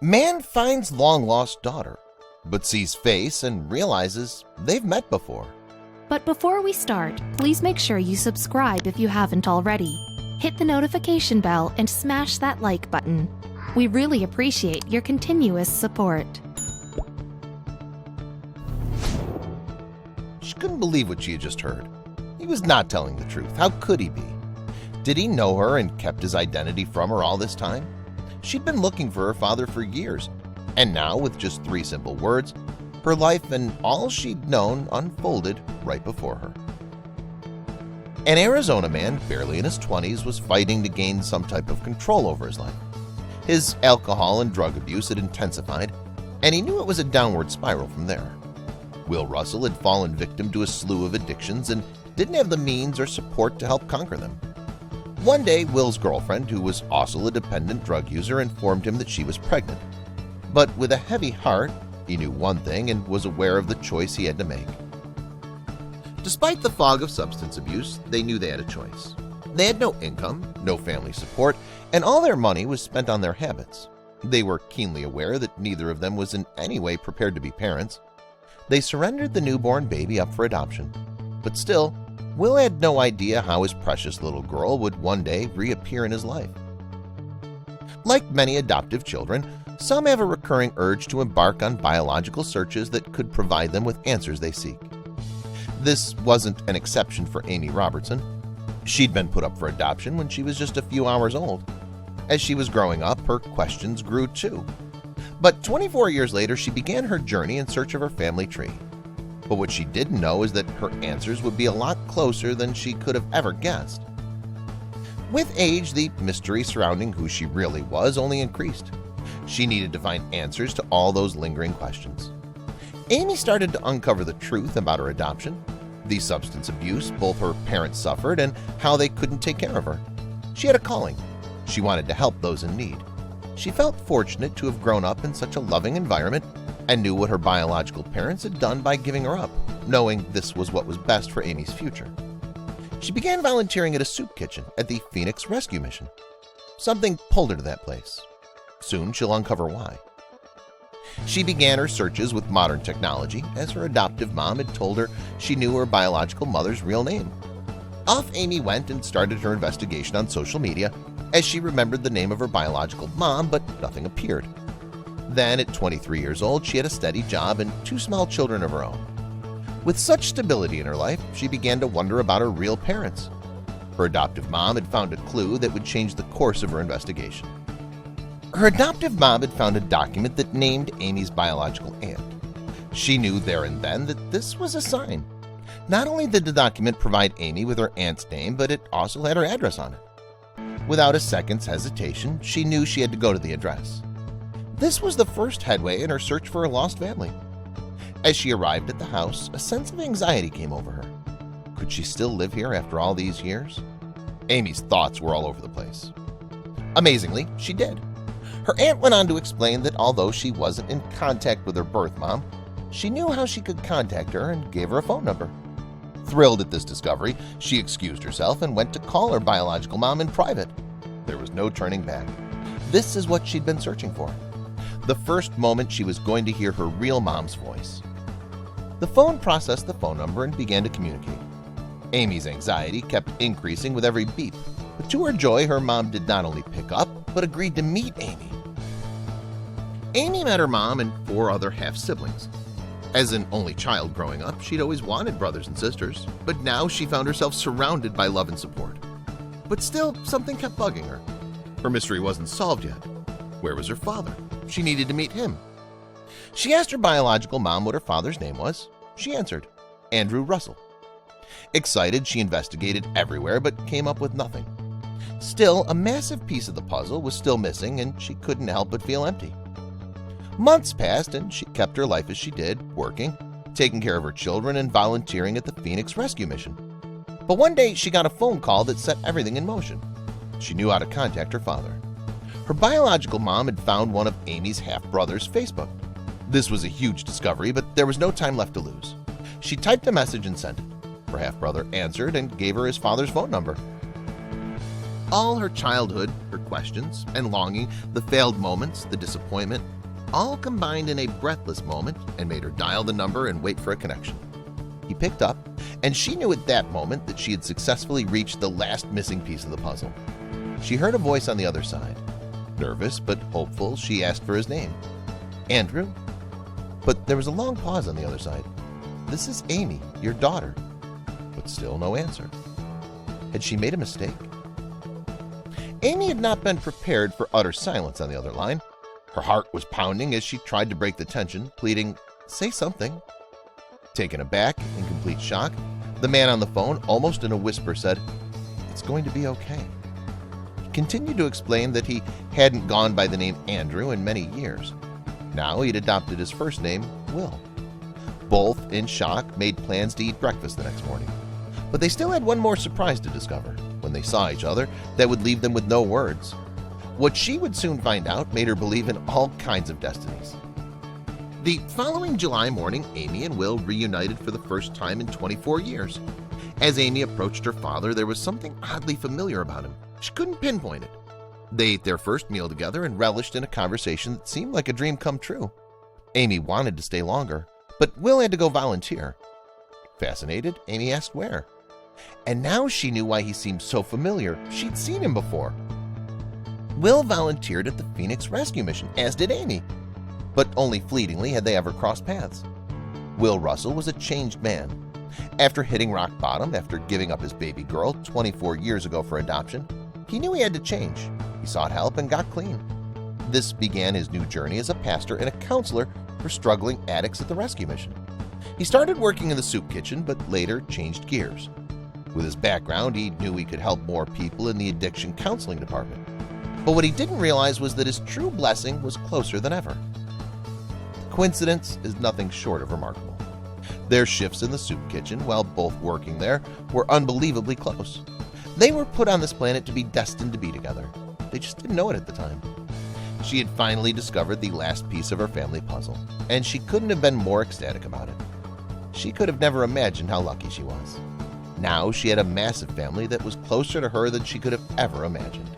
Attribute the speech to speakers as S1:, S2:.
S1: Man finds long-lost daughter, but sees face and realizes they've met before.
S2: But before we start, please make sure you subscribe if you haven't already. Hit the notification bell and smash that like button. We really appreciate your continuous support.
S1: She couldn't believe what she had just heard. He was not telling the truth. How could he be? Did he know her and kept his identity from her all this time? She'd been looking for her father for years, and now, with just 3 simple words, her life and all she'd known unfolded right before her. An Arizona man, barely in his 20s, was fighting to gain some type of control over his life. His alcohol and drug abuse had intensified, and he knew it was a downward spiral from there. Will Russell had fallen victim to a slew of addictions and didn't have the means or support to help conquer them. One day, Will's girlfriend, who was also a dependent drug user, informed him that she was pregnant. But with a heavy heart, he knew one thing and was aware of the choice he had to make. Despite the fog of substance abuse, they knew they had a choice. They had no income, no family support, and all their money was spent on their habits. They were keenly aware that neither of them was in any way prepared to be parents. They surrendered the newborn baby up for adoption. But still, Will had no idea how his precious little girl would one day reappear in his life. Like many adoptive children, some have a recurring urge to embark on biological searches that could provide them with answers they seek. This wasn't an exception for Amy Robertson. She'd been put up for adoption when she was just a few hours old. As she was growing up, her questions grew too. But 24 years later, she began her journey in search of her family tree. But what she didn't know is that her answers would be a lot closer than she could have ever guessed. With age, the mystery surrounding who she really was only increased. She needed to find answers to all those lingering questions. Amy started to uncover the truth about her adoption, the substance abuse both her parents suffered, and how they couldn't take care of her. She had a calling. She wanted to help those in need. She felt fortunate to have grown up in such a loving environment and knew what her biological parents had done by giving her up, knowing this was what was best for Amy's future. She began volunteering at a soup kitchen at the Phoenix Rescue Mission. Something pulled her to that place. Soon she'll uncover why. She began her searches with modern technology, as her adoptive mom had told her she knew her biological mother's real name. Off Amy went and started her investigation on social media, as she remembered the name of her biological mom, but nothing appeared. Then, at 23 years old, she had a steady job and 2 small children of her own. With such stability in her life, she began to wonder about her real parents. Her adoptive mom had found a clue that would change the course of her investigation. Her adoptive mom had found a document that named Amy's biological aunt. She knew there and then that this was a sign. Not only did the document provide Amy with her aunt's name, but it also had her address on it. Without a second's hesitation, she knew she had to go to the address. This was the first headway in her search for her lost family. As she arrived at the house, a sense of anxiety came over her. Could she still live here after all these years? Amy's thoughts were all over the place. Amazingly, she did. Her aunt went on to explain that although she wasn't in contact with her birth mom, she knew how she could contact her and gave her a phone number. Thrilled at this discovery, she excused herself and went to call her biological mom in private. There was no turning back. This is what she'd been searching for. The first moment she was going to hear her real mom's voice. The phone processed the phone number and began to communicate. Amy's anxiety kept increasing with every beep, but to her joy, her mom did not only pick up, but agreed to meet Amy. Amy met her mom and 4 other half-siblings. As an only child growing up, she'd always wanted brothers and sisters, but now she found herself surrounded by love and support. But still, something kept bugging her. Her mystery wasn't solved yet. Where was her father? She needed to meet him. She asked her biological mom what her father's name was. She answered, Andrew Russell. Excited, she investigated everywhere but came up with nothing. Still, a massive piece of the puzzle was still missing, and she couldn't help but feel empty. Months passed, and she kept her life as she did, working, taking care of her children, and volunteering at the Phoenix Rescue Mission. But one day, she got a phone call that set everything in motion. She knew how to contact her father. Her biological mom had found one of Amy's half-brother's Facebook. This was a huge discovery, but there was no time left to lose. She typed a message and sent it. Her half-brother answered and gave her his father's phone number. All her childhood, her questions and longing, the failed moments, the disappointment, all combined in a breathless moment and made her dial the number and wait for a connection. He picked up, and she knew at that moment that she had successfully reached the last missing piece of the puzzle. She heard a voice on the other side. Nervous but hopeful, she asked for his name. Andrew? But there was a long pause on the other side. This is Amy, your daughter. But still no answer. Had she made a mistake? Amy had not been prepared for utter silence on the other line. Her heart was pounding as she tried to break the tension, pleading, "Say something." Taken aback, in complete shock, the man on the phone, almost in a whisper, said, "It's going to be okay." He continued to explain that he hadn't gone by the name Andrew in many years. Now he'd adopted his first name, Will. Both, in shock, made plans to eat breakfast the next morning. But they still had one more surprise to discover when they saw each other that would leave them with no words. What she would soon find out made her believe in all kinds of destinies. The following July morning, Amy and Will reunited for the first time in 24 years. As Amy approached her father, there was something oddly familiar about him. She couldn't pinpoint it. They ate their first meal together and relished in a conversation that seemed like a dream come true. Amy wanted to stay longer, but Will had to go volunteer. Fascinated, Amy asked where. And now she knew why he seemed so familiar. She'd seen him before. Will volunteered at the Phoenix Rescue Mission, as did Amy. But only fleetingly had they ever crossed paths. Will Russell was a changed man. After hitting rock bottom, after giving up his baby girl 24 years ago for adoption, he knew he had to change. He sought help and got clean. This began his new journey as a pastor and a counselor for struggling addicts at the rescue mission. He started working in the soup kitchen, but later changed gears. With his background, he knew he could help more people in the addiction counseling department. But what he didn't realize was that his true blessing was closer than ever. Coincidence is nothing short of remarkable. Their shifts in the soup kitchen, while both working there, were unbelievably close. They were put on this planet to be destined to be together. They just didn't know it at the time. She had finally discovered the last piece of her family puzzle, and she couldn't have been more ecstatic about it. She could have never imagined how lucky she was. Now she had a massive family that was closer to her than she could have ever imagined.